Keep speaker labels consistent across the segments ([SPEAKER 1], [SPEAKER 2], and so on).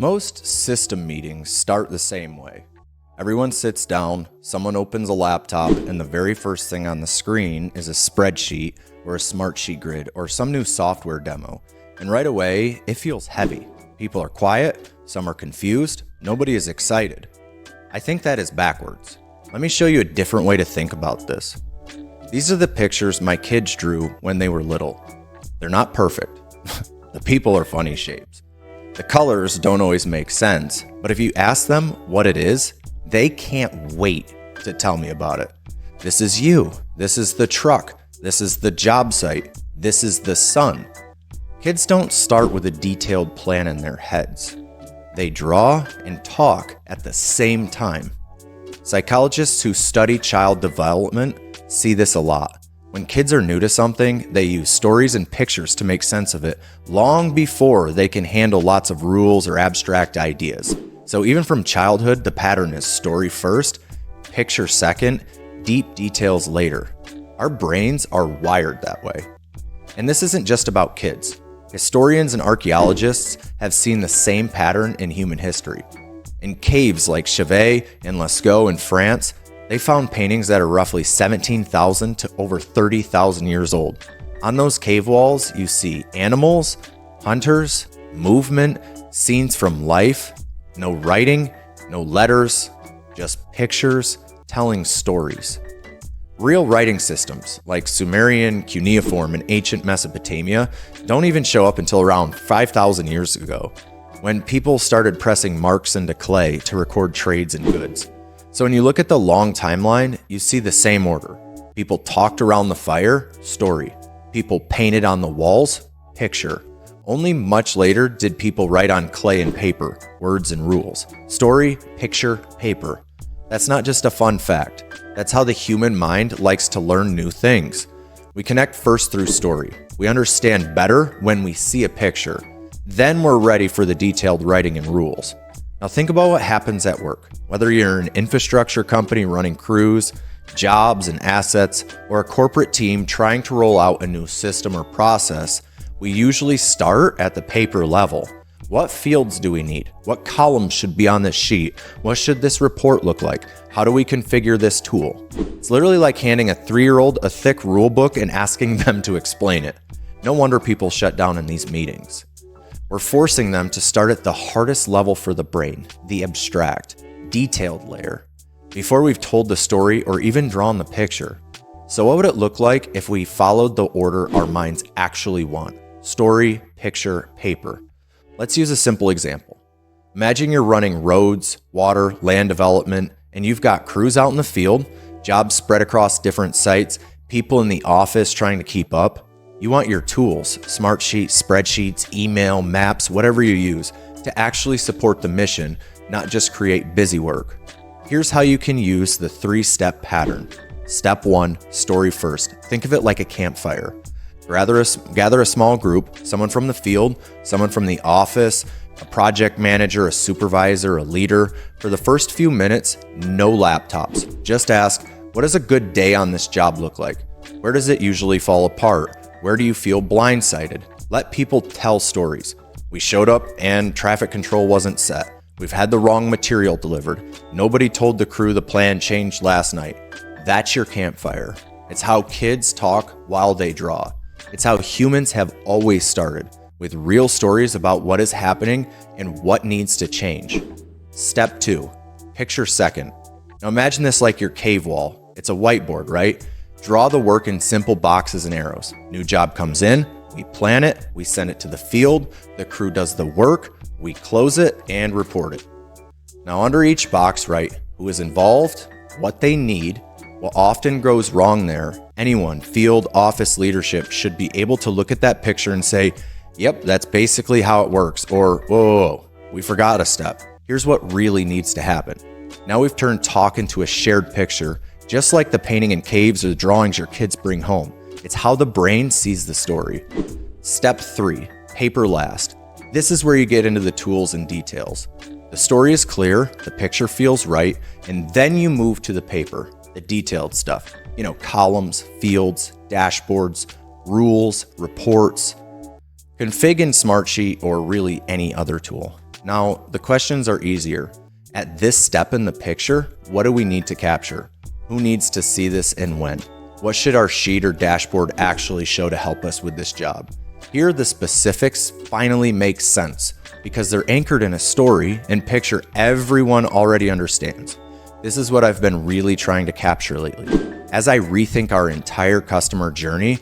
[SPEAKER 1] Most system meetings start the same way. Everyone sits down, someone opens a laptop, and the very first thing on the screen is a spreadsheet or a Smartsheet grid or some new software demo. And right away, it feels heavy. People are quiet, some are confused, nobody is excited. I think that is backwards. Let me show you a different way to think about this. These are the pictures my kids drew when they were little. They're not perfect. The people are funny shapes. The colors don't always make sense, but if you ask them what it is, they can't wait to tell me about it. This is you. This is the truck. This is the job site. This is the sun. Kids don't start with a detailed plan in their heads. They draw and talk at the same time. Psychologists who study child development see this a lot. When kids are new to something, they use stories and pictures to make sense of it long before they can handle lots of rules or abstract ideas. So even from childhood, the pattern is story first, picture second, deep details later. Our brains are wired that way. And this isn't just about kids. Historians and archaeologists have seen the same pattern in human history. In caves like Chauvet and Lascaux in France, they found paintings that are roughly 17,000 to over 30,000 years old. On those cave walls, you see animals, hunters, movement, scenes from life, no writing, no letters, just pictures telling stories. Real writing systems like Sumerian, cuneiform, and ancient Mesopotamia don't even show up until around 5,000 years ago, when people started pressing marks into clay to record trades and goods. So when you look at the long timeline, you see the same order. People talked around the fire, story. People painted on the walls, picture. Only much later did people write on clay and paper, words and rules. Story, picture, paper. That's not just a fun fact. That's how the human mind likes to learn new things. We connect first through story. We understand better when we see a picture. Then we're ready for the detailed writing and rules. Now think about what happens at work. Whether you're an infrastructure company running crews, jobs and assets, or a corporate team trying to roll out a new system or process, we usually start at the paper level. What fields do we need? What columns should be on this sheet? What should this report look like? How do we configure this tool? It's literally like handing a 3-year-old a thick rule book and asking them to explain it. No wonder people shut down in these meetings. We're forcing them to start at the hardest level for the brain, the abstract, detailed layer, before we've told the story or even drawn the picture. So what would it look like if we followed the order our minds actually want? Story, picture, paper. Let's use a simple example. Imagine you're running roads, water, land development, and you've got crews out in the field, jobs spread across different sites, people in the office trying to keep up. You want your tools, Smartsheet, spreadsheets, email, maps, whatever you use, to actually support the mission, not just create busy work. Here's how you can use the 3-step pattern. Step 1, story first. Think of it like a campfire. Gather a small group, someone from the field, someone from the office, a project manager, a supervisor, a leader. For the first few minutes, no laptops. Just ask, what does a good day on this job look like? Where does it usually fall apart? Where do you feel blindsided? Let people tell stories. We showed up and traffic control wasn't set. We've had the wrong material delivered. Nobody told the crew the plan changed last night. That's your campfire. It's how kids talk while they draw. It's how humans have always started, with real stories about what is happening and what needs to change. Step 2, picture second. Now imagine this like your cave wall. It's a whiteboard, right? Draw the work in simple boxes and arrows. New job comes in, we plan it, we send it to the field, the crew does the work, we close it and report it. Now under each box, write who is involved, what they need, what often goes wrong there. Anyone, field, office leadership should be able to look at that picture and say, yep, that's basically how it works, or whoa, we forgot a step. Here's what really needs to happen. Now we've turned talk into a shared picture, just like the painting in caves or the drawings your kids bring home. It's how the brain sees the story. Step 3, paper last. This is where you get into the tools and details. The story is clear, the picture feels right, and then you move to the paper, the detailed stuff. Columns, fields, dashboards, rules, reports. Config in Smartsheet or really any other tool. Now, the questions are easier. At this step in the picture, what do we need to capture? Who needs to see this and when? What should our sheet or dashboard actually show to help us with this job? Here, the specifics finally make sense because they're anchored in a story and picture everyone already understands. This is what I've been really trying to capture lately. As I rethink our entire customer journey,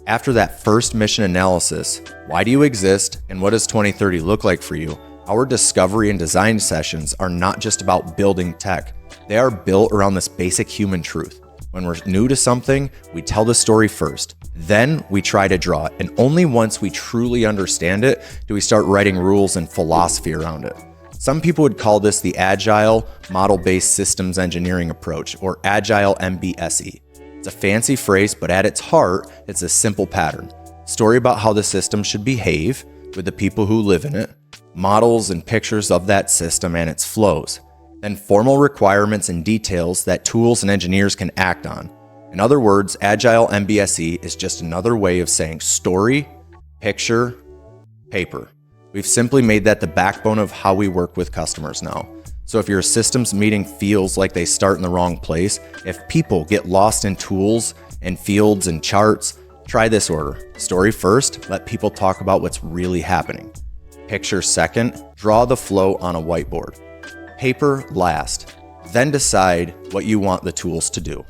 [SPEAKER 1] after that first mission analysis, why do you exist and what does 2030 look like for you? Our discovery and design sessions are not just about building tech. They are built around this basic human truth. When we're new to something, we tell the story first. Then we try to draw it. And only once we truly understand it do we start writing rules and philosophy around it. Some people would call this the Agile Model-Based Systems Engineering approach, or Agile MBSE. It's a fancy phrase, but at its heart, it's a simple pattern. Story about how the system should behave with the people who live in it, models and pictures of that system and its flows, then formal requirements and details that tools and engineers can act on. In other words, Agile MBSE is just another way of saying story, picture, paper. We've simply made that the backbone of how we work with customers now. So if your systems meeting feels like they start in the wrong place, if people get lost in tools and fields and charts, try this order. Story first, let people talk about what's really happening. Picture second, draw the flow on a whiteboard. Paper last, then decide what you want the tools to do.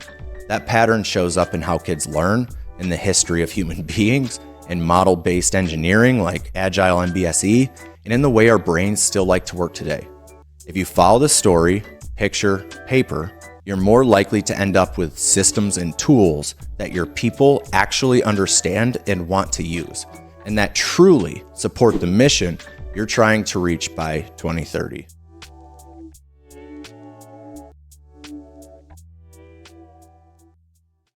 [SPEAKER 1] That pattern shows up in how kids learn, in the history of human beings, in model-based engineering like Agile MBSE, and in the way our brains still like to work today. If you follow the story, picture, paper, you're more likely to end up with systems and tools that your people actually understand and want to use, and that truly support the mission you're trying to reach by 2030.